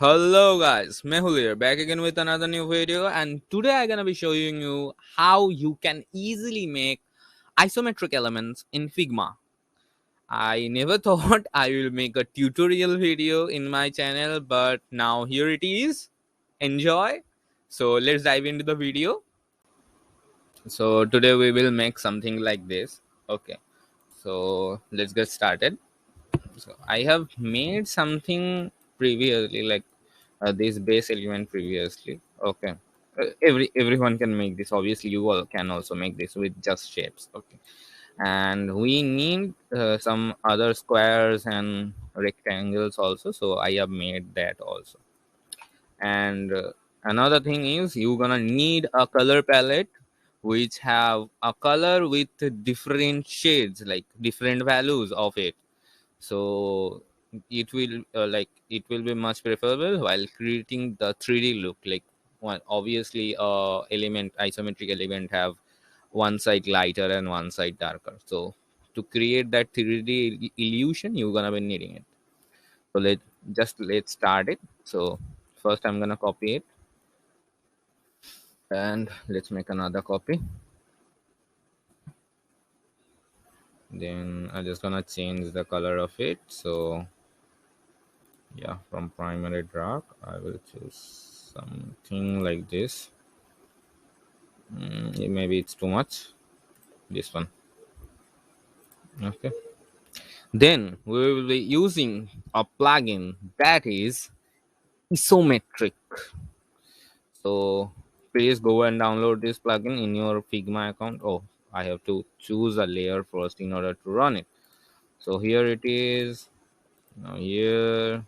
Hello guys, Mehul here, back again with another new video, and today I'm gonna be showing you how you can easily make isometric elements in Figma. I never thought I will make a tutorial video in my channel, but now here it is. Enjoy. So let's dive into the video. So today we will make something like this. Okay, so let's get started. So I have made something previously, like this base element previously. Okay, everyone can make this. Obviously, you all can also make this with just shapes. Okay, and we need some other squares and rectangles also. So I have made that also. And another thing is you're gonna need a color palette which have a color with different shades, like different values of it. So it will it will be much preferable while creating the 3D look. Like one, obviously element isometric element have one side lighter and one side darker. So to create that 3D illusion, you're gonna be needing it. So let's start it. So first I'm gonna copy it, and let's make another copy. Then I'm just gonna change the color of it. So yeah, from primary dark I will choose something like this. Maybe it's too much, this one. Okay, then we will be using a plugin that is isometric. So please go and download this plugin in your Figma account. Oh, I have to choose a layer first in order to run it. So here it is. Now here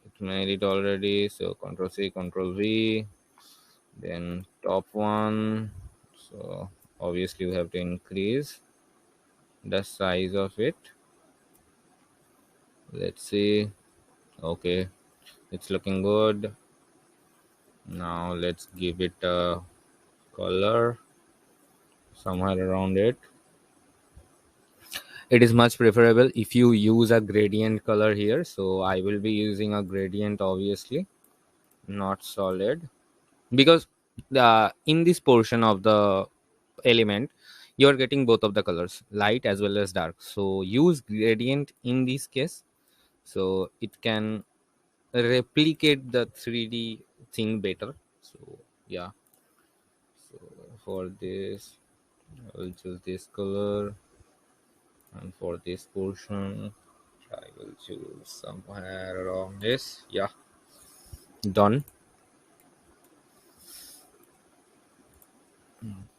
it made it already. So Control C, Control V. Then top one. So obviously we have to increase the size of it. Let's see. Okay, it's looking good. Now let's give it a color somewhere around it. It is much preferable if you use a gradient color here. So I will be using a gradient, obviously not solid, because in this portion of the element you are getting both of the colors, light as well as dark. So use gradient in this case, so it can replicate the 3D thing better. So yeah, so for this I will choose this color, and for this portion I will choose somewhere around this. Yeah, done.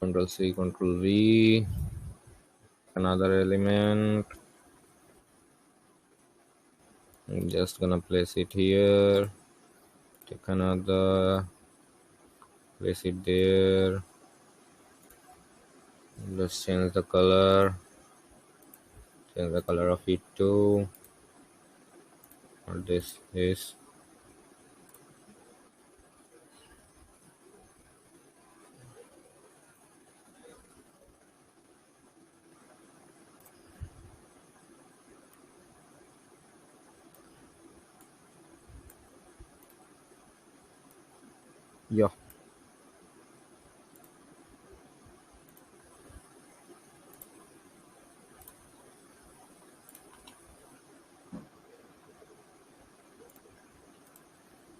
Control C, Control V. Another element. I'm just gonna place it here. Take another, place it there. Let's change the color. Change the color of it too. Or this is. Yeah.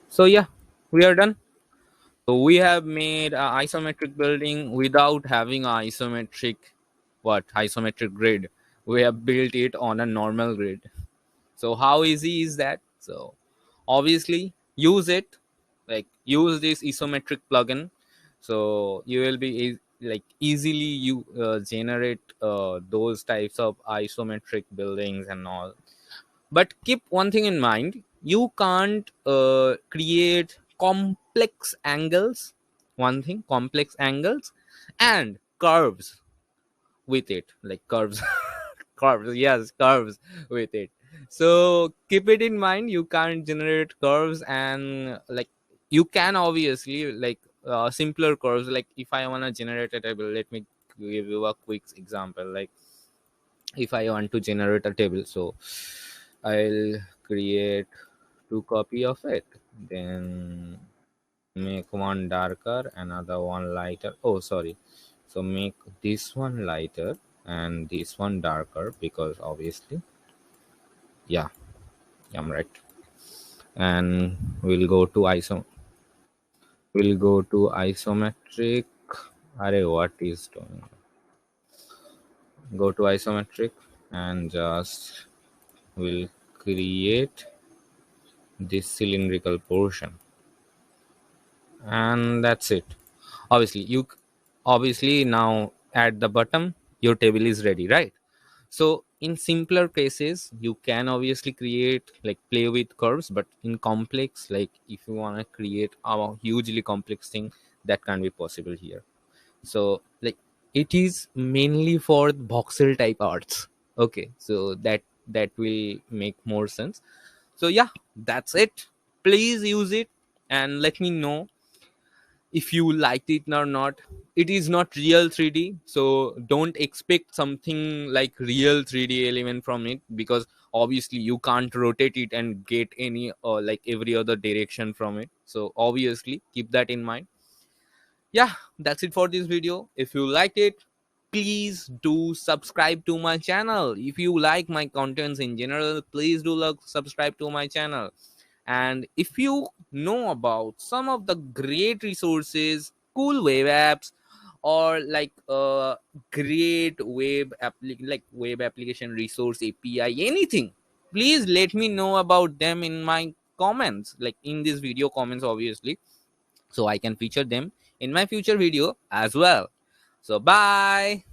So yeah, we are done. So we have made a isometric building without having a isometric grid. We have built it on a normal grid. So how easy is that? So obviously use it, like use this isometric plugin. So you will be like easily you generate those types of isometric buildings and all. But keep one thing in mind: you can't create complex angles. One thing, complex angles and curves with it, like curves. Curves, yes, curves with it. So keep it in mind, you can't generate curves. And like you can obviously like simpler curves. Like if I want to generate a table, let me give you a quick example. Like if I want to generate a table, so I'll create two copy of it. Then make one darker, another one lighter. Oh, sorry. So make this one lighter and this one darker, because obviously, yeah, I'm right. And we'll go to isometric. Array, what is doing? Go to isometric and just will create this cylindrical portion, and that's it. Obviously obviously now at the bottom your table is ready, right? So in simpler cases you can obviously create, like, play with curves, but in complex, like if you want to create a hugely complex thing, that can't be possible here. So, like, it is mainly for voxel type arts. Okay, so that will make more sense. So yeah, that's it. Please use it and let me know if you liked it or not. It is not real 3D, so don't expect something like real 3D element from it, because obviously you can't rotate it and get any like every other direction from it. So obviously keep that in mind. Yeah, that's it for this video. If you liked it, please do subscribe to my channel. If you like my contents in general, please do subscribe to my channel. And if you know about some of the great resources, cool web apps, or like great web application resource API, anything, please let me know about them in my comments, like in this video comments, obviously, so I can feature them in my future video as well. So bye.